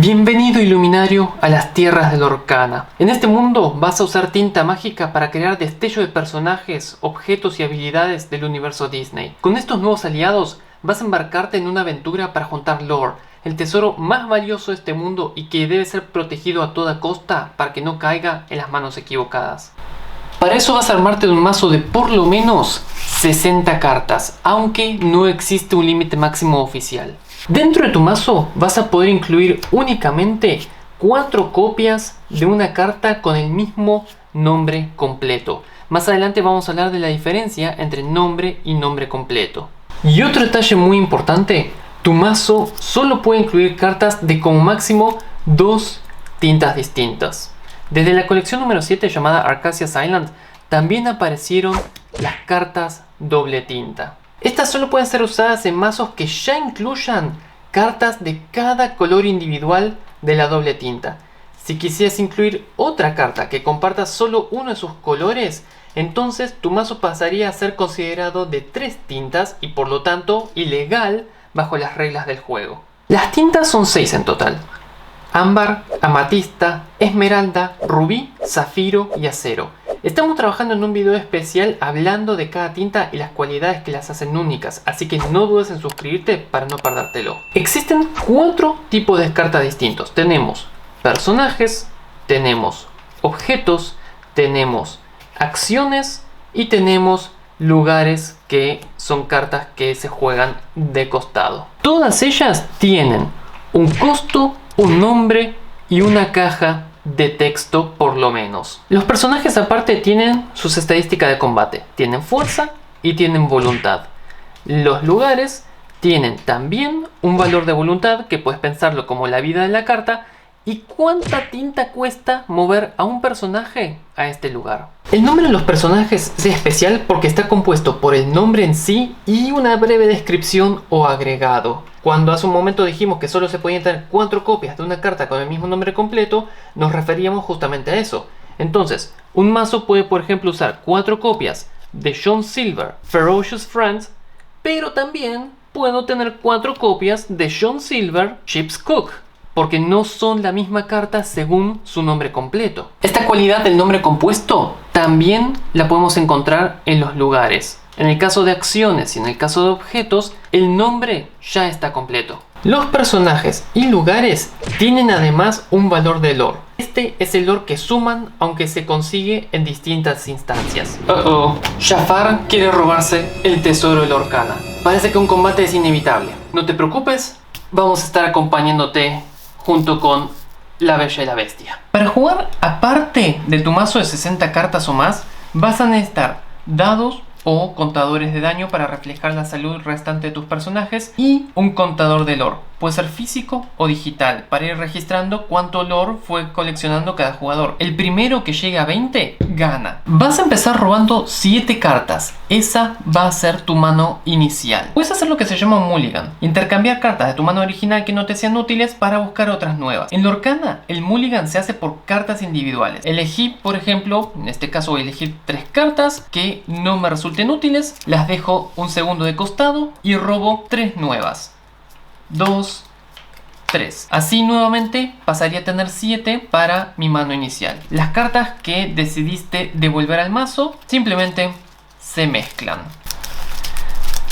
Bienvenido Iluminario a las tierras de Lorcana. En este mundo vas a usar tinta mágica para crear destello de personajes, objetos y habilidades del universo Disney. Con estos nuevos aliados vas a embarcarte en una aventura para juntar lore, el tesoro más valioso de este mundo y que debe ser protegido a toda costa para que no caiga en las manos equivocadas. Para eso vas a armarte de un mazo de por lo menos 60 cartas, aunque no existe un límite máximo oficial. Dentro de tu mazo vas a poder incluir únicamente 4 copias de una carta con el mismo nombre completo. Más adelante vamos a hablar de la diferencia entre nombre y nombre completo. Y otro detalle muy importante, tu mazo solo puede incluir cartas de como máximo 2 tintas distintas. Desde la colección número 7 llamada Arcasia's Island también aparecieron las cartas doble tinta. Estas solo pueden ser usadas en mazos que ya incluyan cartas de cada color individual de la doble tinta. Si quisieras incluir otra carta que comparta solo uno de sus colores, entonces tu mazo pasaría a ser considerado de 3 tintas y por lo tanto ilegal bajo las reglas del juego. Las tintas son 6 en total: ámbar, amatista, esmeralda, rubí, zafiro y acero. Estamos trabajando en un video especial hablando de cada tinta y las cualidades que las hacen únicas, así que no dudes en suscribirte para no perdértelo. Existen 4 tipos de cartas distintos. Tenemos personajes, tenemos objetos, tenemos acciones y tenemos lugares, que son cartas que se juegan de costado. Todas ellas tienen un costo, un nombre y una caja de texto por lo menos. Los personajes aparte tienen sus estadísticas de combate, tienen fuerza y tienen voluntad. Los lugares tienen también un valor de voluntad, que puedes pensarlo como la vida de la carta, y cuánta tinta cuesta mover a un personaje a este lugar. El nombre de los personajes es especial porque está compuesto por el nombre en sí y una breve descripción o agregado. Cuando hace un momento dijimos que solo se podían tener 4 copias de una carta con el mismo nombre completo, nos referíamos justamente a eso. Entonces, un mazo puede por ejemplo usar 4 copias de John Silver, Ferocious Friends, pero también puedo tener 4 copias de John Silver, Ship's Cook, porque no son la misma carta según su nombre completo. Esta cualidad del nombre compuesto también la podemos encontrar en los lugares. En el caso de acciones y en el caso de objetos, el nombre ya está completo. Los personajes y lugares tienen además un valor de lore. Este es el lore que suman, aunque se consigue en distintas instancias. Jafar quiere robarse el tesoro de Lorcana. Parece que un combate es inevitable. No te preocupes, vamos a estar acompañándote junto con la Bella y la Bestia. Para jugar, aparte de tu mazo de 60 cartas o más, vas a necesitar dados o contadores de daño para reflejar la salud restante de tus personajes y un contador de lore. Puede ser físico o digital, para ir registrando cuánto lore fue coleccionando cada jugador. El primero que llegue a 20 gana. Vas a empezar robando 7 cartas. Esa va a ser tu mano inicial. Puedes hacer lo que se llama un mulligan: intercambiar cartas de tu mano original que no te sean útiles para buscar otras nuevas. En Lorcana, el mulligan se hace por cartas individuales. Elegí, por ejemplo, en este caso voy a elegir 3 cartas que no me resulten útiles, las dejo un segundo de costado y robo 3 nuevas. 2, 3. Así nuevamente pasaría a tener 7 para mi mano inicial. Las cartas que decidiste devolver al mazo simplemente se mezclan.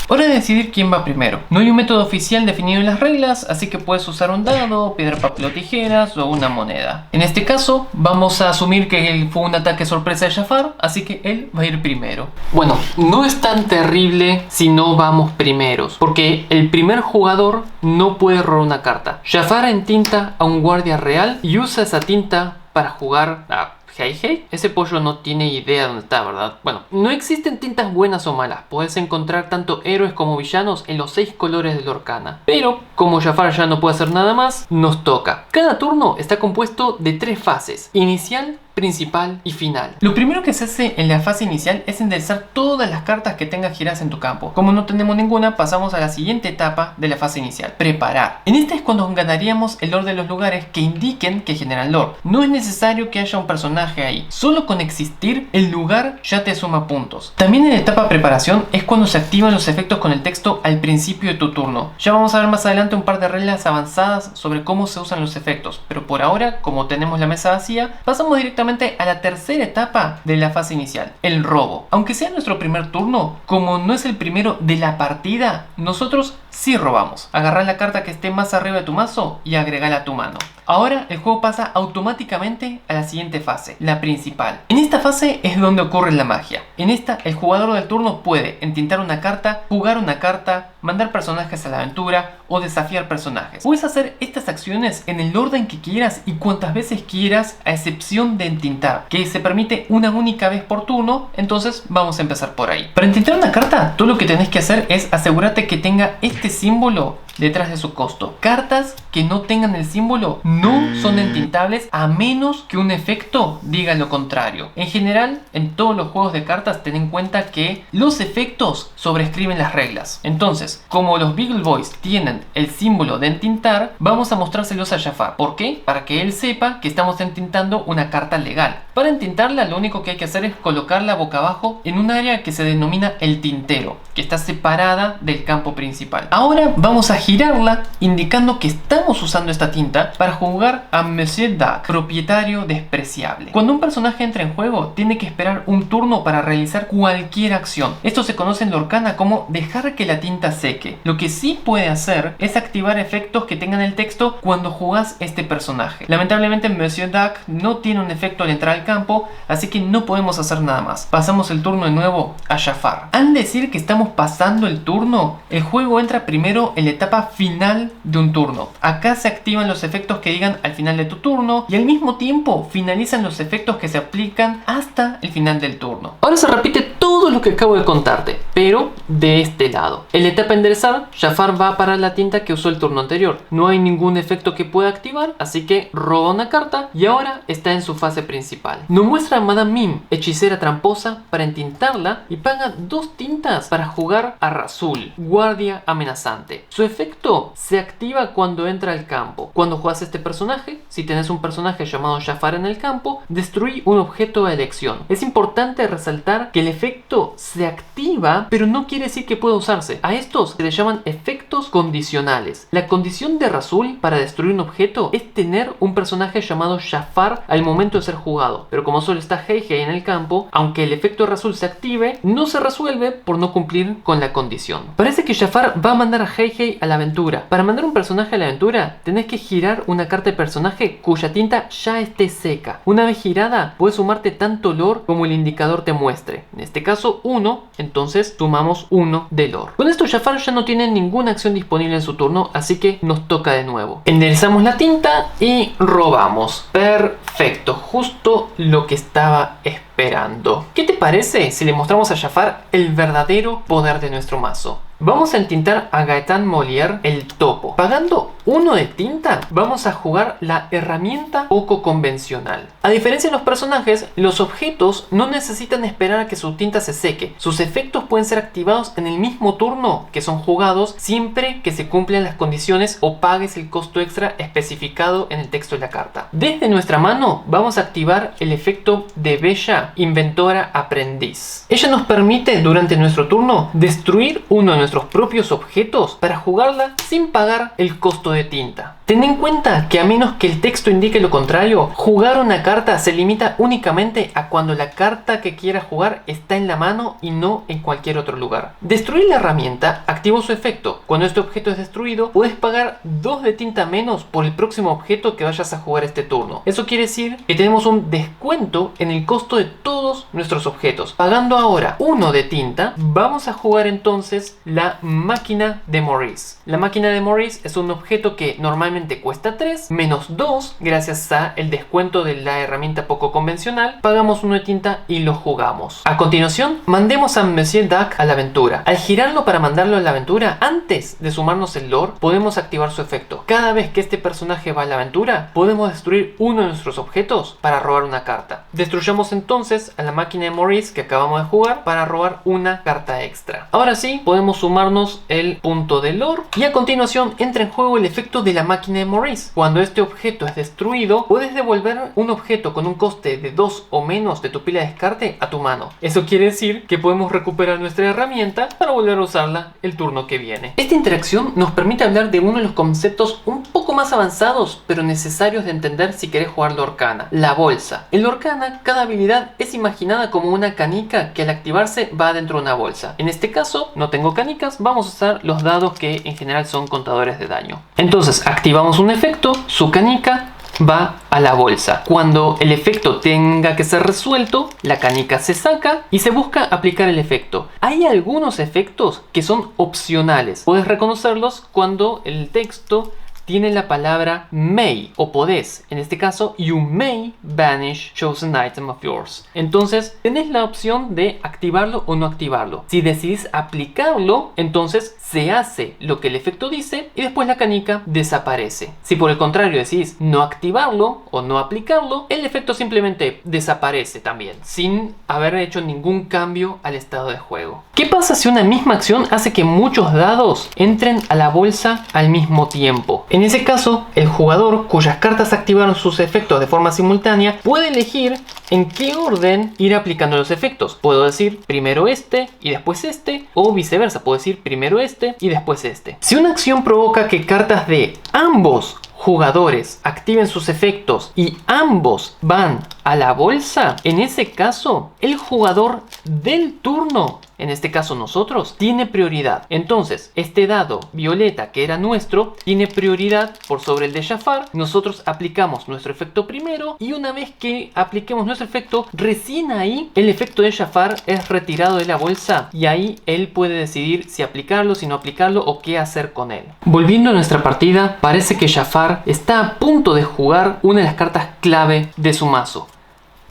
Hora de decidir quién va primero. No hay un método oficial definido en las reglas, así que puedes usar un dado, piedra, papel o tijeras o una moneda. En este caso vamos a asumir que fue un ataque sorpresa de Jafar, así que él va a ir primero. Bueno, no es tan terrible si no vamos primeros, porque el primer jugador no puede robar una carta. Jafar entinta a un guardia real y usa esa tinta para jugar a Hey, ese pollo no tiene idea dónde está, ¿verdad? Bueno, no existen tintas buenas o malas. Puedes encontrar tanto héroes como villanos en los 6 colores de Lorcana. Pero, como Jafar ya no puede hacer nada más, nos toca. Cada turno está compuesto de 3 fases: inicial, principal y final. Lo primero que se hace en la fase inicial es enderezar todas las cartas que tengas giradas en tu campo. Como no tenemos ninguna, pasamos a la siguiente etapa de la fase inicial: preparar. En esta es cuando ganaríamos el lore de los lugares que indiquen que generan lore. No es necesario que haya un personaje ahí, solo con existir el lugar ya te suma puntos. También en la etapa preparación es cuando se activan los efectos con el texto al principio de tu turno. Ya vamos a ver más adelante un par de reglas avanzadas sobre cómo se usan los efectos, pero por ahora, como tenemos la mesa vacía, pasamos directamente a la tercera etapa de la fase inicial: el robo. Aunque sea nuestro primer turno, como no es el primero de la partida, nosotros sí robamos. Agarrá la carta que esté más arriba de tu mazo y agregala a tu mano. Ahora el juego pasa automáticamente a la siguiente fase, la principal. En esta fase es donde ocurre la magia. En esta, el jugador del turno puede entintar una carta, jugar una carta, mandar personajes a la aventura o desafiar personajes. Puedes hacer estas acciones en el orden que quieras y cuantas veces quieras, a excepción de entintar, que se permite una única vez por turno. Entonces vamos a empezar por ahí. Para entintar una carta, tú lo que tenés que hacer es asegurarte que tenga este símbolo detrás de su costo. Cartas que no tengan el símbolo no son entintables a menos que un efecto diga lo contrario. En general, en todos los juegos de cartas, ten en cuenta que los efectos sobrescriben las reglas. Entonces, como los Beagle Boys tienen el símbolo de entintar, vamos a mostrárselos a Jafar. ¿Por qué? Para que él sepa que estamos entintando una carta legal. Para entintarla, lo único que hay que hacer es colocarla boca abajo en un área que se denomina el tintero, que está separada del campo principal. Ahora vamos a girarla, indicando que estamos usando esta tinta para jugar a Monsieur Duck, propietario despreciable. Cuando un personaje entra en juego, tiene que esperar un turno para realizar cualquier acción. Esto se conoce en Lorcana como dejar que la tinta seque. Lo que sí puede hacer es activar efectos que tengan el texto cuando jugás este personaje. Lamentablemente Monsieur Duck no tiene un efecto al entrar al campo, así que no podemos hacer nada más. Pasamos el turno de nuevo a Jafar. Al decir que estamos pasando el turno, el juego entra primero en la etapa final de un turno. Acá se activan los efectos que digan al final de tu turno y al mismo tiempo finalizan los efectos que se aplican hasta el final del turno. Ahora se repite todo lo que acabo de contarte, pero de este lado. En la etapa enderezar, Jafar va a parar la tinta que usó el turno anterior. No hay ningún efecto que pueda activar, así que roba una carta y ahora está en su fase principal. Nos muestra a Madame Mim, hechicera tramposa, para entintarla y paga 2 tintas para jugar a Rasul, guardia amenazante. Su efecto se activa cuando entra al campo. Cuando juegas este personaje, si tenés un personaje llamado Jafar en el campo, destruí un objeto a elección. Es importante resaltar que el efecto se activa, pero no quiere decir que pueda usarse. A estos se les llaman efectos condicionales. La condición de Rasul para destruir un objeto es tener un personaje llamado Jafar al momento de ser jugado. Pero como solo está Heihei en el campo, aunque el efecto de Rasul se active, no se resuelve por no cumplir con la condición. Parece que Jafar va a mandar a Heihei a la aventura. Para mandar un personaje a la aventura, tenés que girar una carta de personaje cuya tinta ya esté seca. Una vez girada, puedes sumarte tanto lore como el indicador te muestre. En este caso 1, entonces sumamos 1 de lore. Con esto Jafar ya no tiene ninguna acción disponible en su turno, así que nos toca de nuevo. Enderezamos la tinta y robamos. Perfecto, justo lo que estaba esperando. ¿Qué te parece si le mostramos a Jafar el verdadero poder de nuestro mazo? Vamos a entintar a Gaetan Molière el topo. Pagando 1 de tinta, vamos a jugar la herramienta poco convencional. A diferencia de los personajes, los objetos no necesitan esperar a que su tinta se seque. Sus efectos pueden ser activados en el mismo turno que son jugados, siempre que se cumplan las condiciones o pagues el costo extra especificado en el texto de la carta. Desde nuestra mano vamos a activar el efecto de Bella, Inventora Aprendiz. Ella nos permite durante nuestro turno destruir uno de nuestros propios objetos para jugarla sin pagar el costo de tinta. Ten en cuenta que a menos que el texto indique lo contrario, jugar una carta se limita únicamente a cuando la carta que quiera jugar está en la mano y no en cualquier otro lugar. Destruir la herramienta activó su efecto. Cuando este objeto es destruido, puedes pagar 2 de tinta menos por el próximo objeto que vayas a jugar este turno. Eso quiere decir que tenemos un descuento en el costo de todos nuestros objetos. Pagando ahora 1 de tinta, vamos a jugar entonces la máquina de Maurice. La máquina de Maurice es un objeto que normalmente cuesta 3 menos 2, gracias a el descuento de la herramienta poco convencional. Pagamos 1 de tinta y lo jugamos. A continuación, mandemos a Monsieur Duck a la aventura. Al girarlo para mandarlo a la aventura, antes de sumarnos el lore, podemos activar su efecto. Cada vez que este personaje va a la aventura, podemos destruir uno de nuestros objetos para robar una carta. Destruyamos entonces a la máquina de Maurice que acabamos de jugar para robar una carta extra. Ahora sí, podemos sumarnos el punto de lore y a continuación entra en juego el efecto de la máquina de Maurice. Cuando este objeto es destruido, puedes devolver un objeto con un coste de 2 o menos de tu pila de descarte a tu mano. Eso quiere decir que podemos recuperar nuestra herramienta para volver a usarla el turno que viene. Esta interacción nos permite hablar de uno de los conceptos un poco más avanzados pero necesarios de entender si querés jugar Lorcana: la bolsa. En Lorcana, cada habilidad es imaginada como una canica que al activarse va dentro de una bolsa. En este caso, no tengo canicas, vamos a usar los dados que en general son contadores de daño. Entonces, activamos un efecto, su canica va a la bolsa. Cuando el efecto tenga que ser resuelto, la canica se saca y se busca aplicar el efecto. Hay algunos efectos que son opcionales. Puedes reconocerlos cuando el texto tiene la palabra may o podés. En este caso, you may banish chosen item of yours. Entonces, tenés la opción de activarlo o no activarlo. Si decidís aplicarlo, entonces se hace lo que el efecto dice y después la canica desaparece. Si por el contrario decidís no activarlo o no aplicarlo, el efecto simplemente desaparece también, sin haber hecho ningún cambio al estado de juego. ¿Qué pasa si una misma acción hace que muchos dados entren a la bolsa al mismo tiempo? En ese caso, el jugador cuyas cartas activaron sus efectos de forma simultánea puede elegir en qué orden ir aplicando los efectos. Puedo decir primero este y después este, o viceversa, puedo decir primero este y después este. Si una acción provoca que cartas de ambos jugadores activen sus efectos y ambos van a la bolsa, en ese caso, el jugador del turno, en este caso nosotros, tiene prioridad. Entonces, este dado violeta que era nuestro, tiene prioridad por sobre el de Jafar. Nosotros aplicamos nuestro efecto primero y una vez que apliquemos nuestro efecto, recién ahí el efecto de Jafar es retirado de la bolsa y ahí él puede decidir si aplicarlo, si no aplicarlo o qué hacer con él. Volviendo a nuestra partida, parece que Jafar está a punto de jugar una de las cartas clave de su mazo: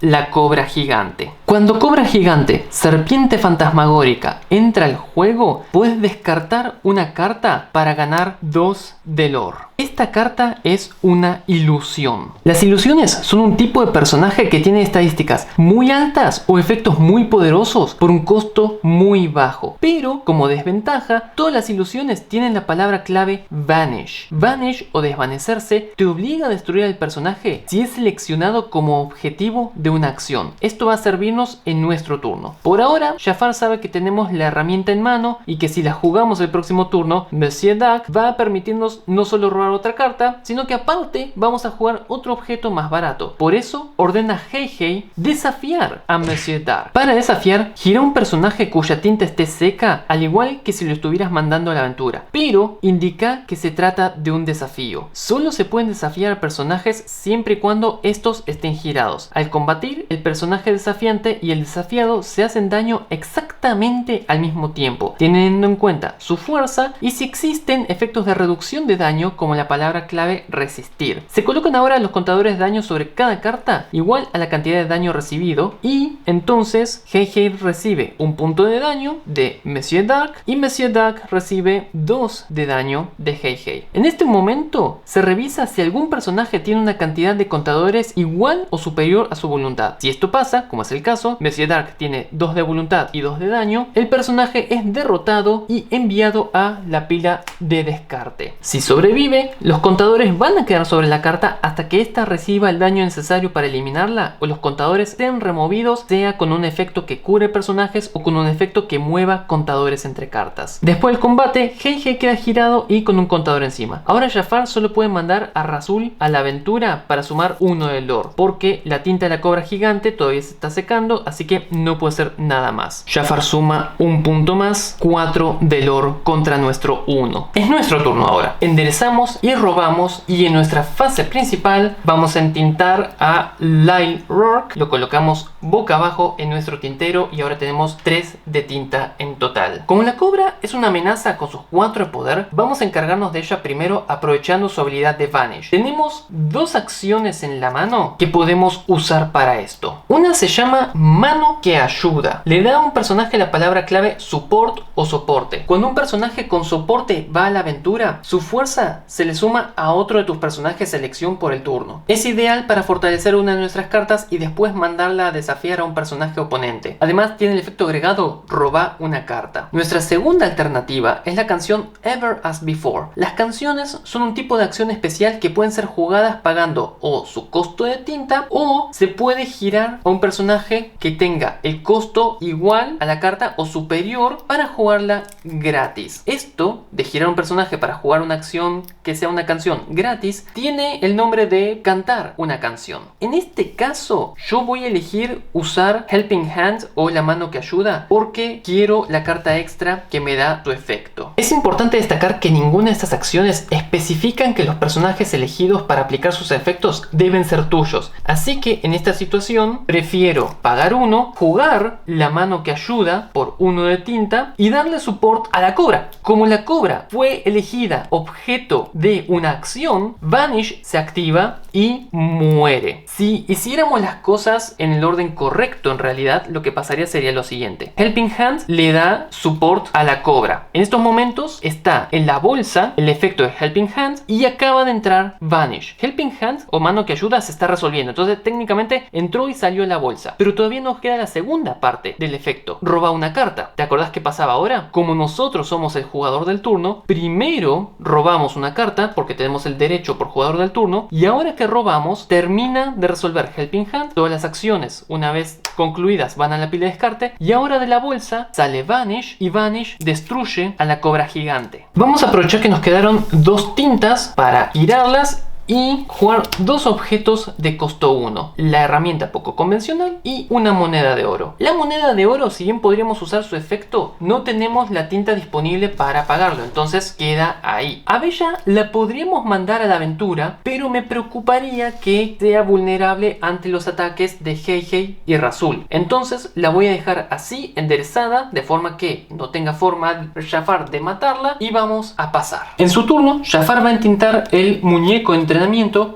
la cobra gigante. Cuando cobra gigante, serpiente fantasmagórica, entra al juego, puedes descartar una carta para ganar 2 de lore. Esta carta es una ilusión. Las ilusiones son un tipo de personaje que tiene estadísticas muy altas o efectos muy poderosos por un costo muy bajo. Pero, como desventaja, todas las ilusiones tienen la palabra clave vanish. Vanish o desvanecerse te obliga a destruir al personaje si es seleccionado como objetivo de una acción. Esto va a servirnos en nuestro turno. Por ahora, Jafar sabe que tenemos la herramienta en mano y que si la jugamos el próximo turno, Monsieur Duck va a permitirnos no solo robar otra carta, sino que aparte vamos a jugar otro objeto más barato. Por eso ordena Heihei desafiar a Monsieur Duck. Para desafiar, gira un personaje cuya tinta esté seca, al igual que si lo estuvieras mandando a la aventura, pero indica que se trata de un desafío. Solo se pueden desafiar personajes siempre y cuando estos estén girados. Al combatir, el personaje desafiante y el desafiado se hacen daño exactamente al mismo tiempo, teniendo en cuenta su fuerza y si existen efectos de reducción de daño como la palabra clave resistir. Se colocan ahora los contadores de daño sobre cada carta igual a la cantidad de daño recibido y entonces Heihei recibe un punto de daño de Monsieur Duck y Monsieur Duck recibe 2 de daño de Heihei. En este momento se revisa si algún personaje tiene una cantidad de contadores igual o superior a su voluntad. Si esto pasa, como es el caso, Monsieur Duck tiene 2 de voluntad y 2 de daño, el personaje es derrotado y enviado a la pila de descarte. Si sobrevive, los contadores van a quedar sobre la carta hasta que ésta reciba el daño necesario para eliminarla o los contadores sean removidos, sea con un efecto que cure personajes o con un efecto que mueva contadores entre cartas. Después del combate, Heihei queda girado y con un contador encima. Ahora Jafar solo puede mandar a Razul a la aventura para sumar 1 de lore, porque la tinta de la cobra gigante todavía se está secando, así que no puede hacer nada más. Jafar suma un punto más, 4 de lore contra nuestro 1. Es nuestro turno ahora. Enderezamos vamos y robamos, y en nuestra fase principal vamos a entintar a Lyle Rourke. Lo colocamos boca abajo en nuestro tintero y ahora tenemos 3 de tinta en total. Como la cobra es una amenaza con sus 4 de poder, vamos a encargarnos de ella primero aprovechando su habilidad de Vanish. Tenemos 2 acciones en la mano que podemos usar para esto. Una se llama Mano que Ayuda. Le da a un personaje la palabra clave Support o Soporte. Cuando un personaje con soporte va a la aventura, su fuerza se le suma a otro de tus personajes selección por el turno. Es ideal para fortalecer una de nuestras cartas y después mandarla a desafiar a un personaje oponente. Además tiene el efecto agregado roba una carta. Nuestra segunda alternativa es la canción Ever as Before. Las canciones son un tipo de acción especial que pueden ser jugadas pagando o su costo de tinta, o se puede girar a un personaje que tenga el costo igual a la carta o superior para jugarla gratis. Esto de girar a un personaje para jugar una acción que sea una canción gratis tiene el nombre de cantar una canción. En este caso yo voy a elegir usar Helping Hand o la mano que ayuda porque quiero la carta extra que me da su efecto. Es importante destacar que ninguna de estas acciones especifican que los personajes elegidos para aplicar sus efectos deben ser tuyos, así que en esta situación prefiero pagar 1, jugar la mano que ayuda por 1 de tinta y darle support a la cobra. Como la cobra fue elegida objeto de una acción, Vanish se activa y muere. Si hiciéramos las cosas en el orden correcto, en realidad lo que pasaría sería lo siguiente: Helping Hand le da support a la cobra. En estos momentos está en la bolsa el efecto de Helping Hand y acaba de entrar Vanish. Helping Hand o mano que ayuda se está resolviendo, entonces técnicamente entró y salió en la bolsa, pero todavía nos queda la segunda parte del efecto: roba una carta. ¿Te acordás qué pasaba ahora? Como nosotros somos el jugador del turno, primero robamos una carta porque tenemos el derecho por jugador del turno, y ahora que robamos termina de resolver Helping Hand. Todas las acciones una vez concluidas van a la pila de descarte y ahora de la bolsa sale Vanish y Vanish destruye a la cobra gigante. Vamos a aprovechar que nos quedaron 2 tintas para girarlas y jugar 2 objetos de costo 1, la herramienta poco convencional y una moneda de oro. La moneda de oro, si bien podríamos usar su efecto, no tenemos la tinta disponible para pagarlo, entonces queda ahí. A Bella la podríamos mandar a la aventura, pero me preocuparía que sea vulnerable ante los ataques de Heihei y Razul, entonces la voy a dejar así enderezada, de forma que no tenga forma Jafar de matarla, y vamos a pasar. En su turno, Jafar va a entintar el muñeco entre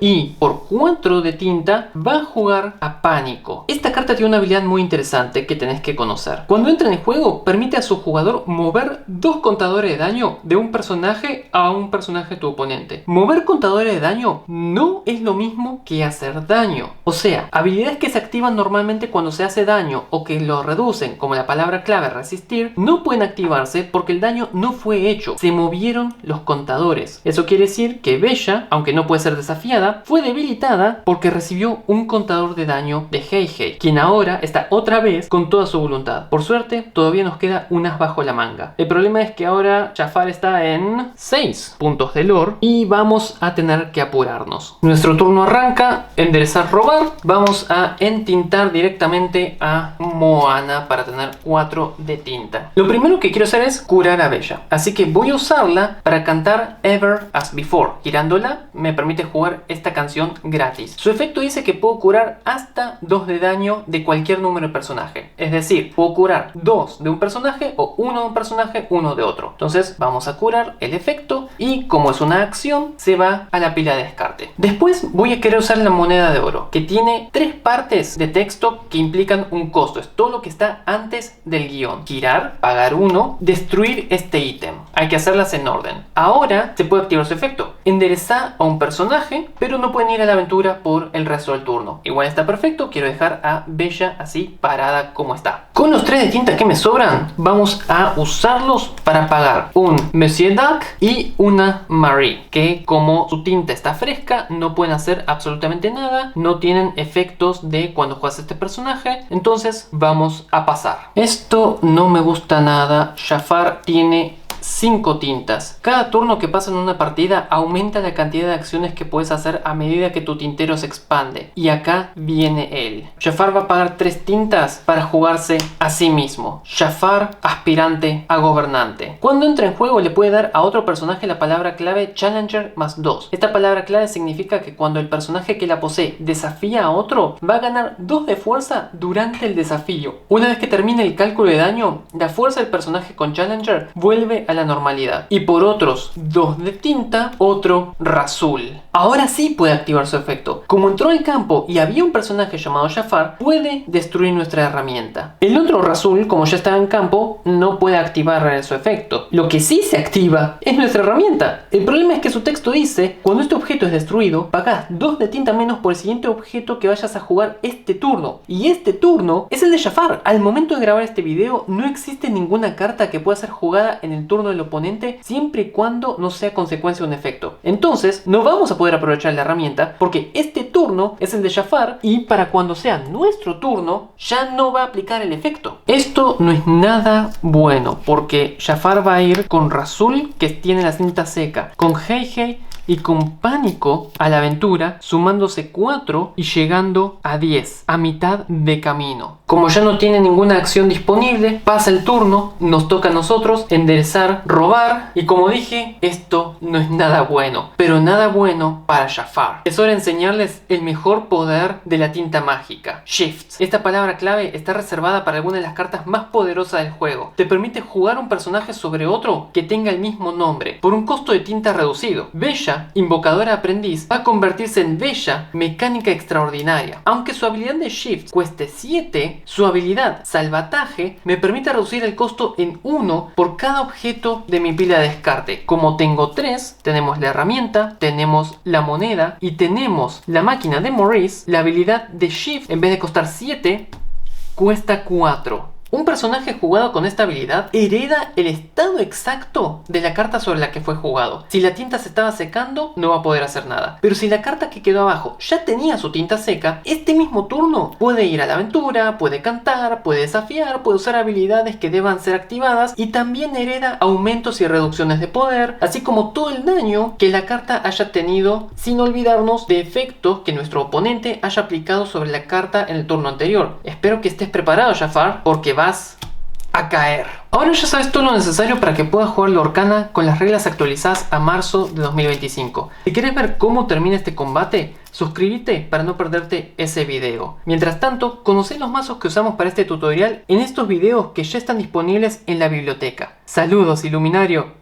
y por 4 de tinta va a jugar a Pánico. Esta carta tiene una habilidad muy interesante que tenés que conocer. Cuando entra en el juego, permite a su jugador mover 2 contadores de daño de un personaje a un personaje de tu oponente. Mover contadores de daño no es lo mismo que hacer daño. O sea, habilidades que se activan normalmente cuando se hace daño o que lo reducen, como la palabra clave resistir, no pueden activarse porque el daño no fue hecho. Se movieron los contadores. Eso quiere decir que Bella, aunque no puede ser desafiada, fue debilitada porque recibió un contador de daño de Heihei, quien ahora está otra vez con toda su voluntad. Por suerte, todavía nos queda unas bajo la manga. El problema es que ahora Jafar está en 6 puntos de lore y vamos a tener que apurarnos. Nuestro turno arranca, enderezar, robar. Vamos a entintar directamente a Moana para tener 4 de tinta. Lo primero que quiero hacer es curar a Bella, así que voy a usarla para cantar Ever as Before. Girándola me permite jugar esta canción gratis. Su efecto dice que puedo curar hasta 2 de daño de cualquier número de personaje. Es decir, puedo curar 2 de un personaje o 1 de un personaje, 1 de otro. Entonces vamos a curar el efecto y como es una acción, se va a la pila de descarte. Después voy a querer usar la moneda de oro, que tiene 3 partes de texto que implican un costo. Es todo lo que está antes del guión. Girar, pagar 1, destruir este ítem. Hay que hacerlas en orden. Ahora se puede activar su efecto. Enderezar a un personaje, pero no pueden ir a la aventura por el resto del turno. Igual está perfecto, quiero dejar a Bella así parada como está. Con los 3 de tinta que me sobran, vamos a usarlos para pagar un Monsieur Duck y una Marie, que como su tinta está fresca, no pueden hacer absolutamente nada, no tienen efectos de cuando juegas este personaje, entonces vamos a pasar. Esto no me gusta nada. Jafar tiene 5 tintas. Cada turno que pasa en una partida aumenta la cantidad de acciones que puedes hacer a medida que tu tintero se expande. Y acá viene él. Jafar va a pagar 3 tintas para jugarse a sí mismo. Jafar, aspirante a gobernante. Cuando entra en juego le puede dar a otro personaje la palabra clave Challenger más 2. Esta palabra clave significa que cuando el personaje que la posee desafía a otro, va a ganar 2 de fuerza durante el desafío. Una vez que termine el cálculo de daño, la fuerza del personaje con Challenger vuelve a la normalidad. Y por otros 2 de tinta, otro Rasul. Ahora sí puede activar su efecto. Como entró al campo y había un personaje llamado Jafar, puede destruir nuestra herramienta. El otro Rasul, como ya estaba en campo, no puede activar su efecto. Lo que sí se activa es nuestra herramienta. El problema es que su texto dice: cuando este objeto es destruido, pagás 2 de tinta menos por el siguiente objeto que vayas a jugar este turno. Y este turno es el de Jafar. Al momento de grabar este video, no existe ninguna carta que pueda ser jugada en el turno del oponente siempre y cuando no sea consecuencia de un efecto. Entonces, no vamos a poder aprovechar la herramienta porque este turno es el de Jafar y para cuando sea nuestro turno, ya no va a aplicar el efecto. Esto no es nada bueno porque Jafar va a ir con Rasul, que tiene la cinta seca, con Heihei y con Pánico a la aventura, sumándose 4 y llegando a 10, a mitad de camino. Como ya no tiene ninguna acción disponible, pasa el turno, nos toca a nosotros enderezar, robar, y como dije, esto no es nada bueno, pero nada bueno para Jafar. Es hora de enseñarles el mejor poder de la tinta mágica, Shifts. Esta palabra clave está reservada para algunas de las cartas más poderosas del juego. Te permite jugar un personaje sobre otro que tenga el mismo nombre, por un costo de tinta reducido. Bella, invocadora aprendiz, va a convertirse en Bella, mecánica extraordinaria. Aunque su habilidad de Shift cueste 7, su habilidad Salvataje me permite reducir el costo en 1 por cada objeto de mi pila de descarte. Como tengo 3, tenemos la herramienta, tenemos la moneda y tenemos la máquina de Maurice, la habilidad de Shift, en vez de costar 7, cuesta 4. Un personaje jugado con esta habilidad hereda el estado exacto de la carta sobre la que fue jugado. Si la tinta se estaba secando, no va a poder hacer nada. Pero si la carta que quedó abajo ya tenía su tinta seca, este mismo turno puede ir a la aventura, puede cantar, puede desafiar, puede usar habilidades que deban ser activadas y también hereda aumentos y reducciones de poder, así como todo el daño que la carta haya tenido, sin olvidarnos de efectos que nuestro oponente haya aplicado sobre la carta en el turno anterior. Espero que estés preparado, Jafar, porque vas a caer. Ahora ya sabes todo lo necesario para que puedas jugar Lorcana con las reglas actualizadas a marzo de 2025. Si quieres ver cómo termina este combate, suscríbete para no perderte ese video. Mientras tanto, conocé los mazos que usamos para este tutorial en estos videos que ya están disponibles en la biblioteca. Saludos, Iluminario.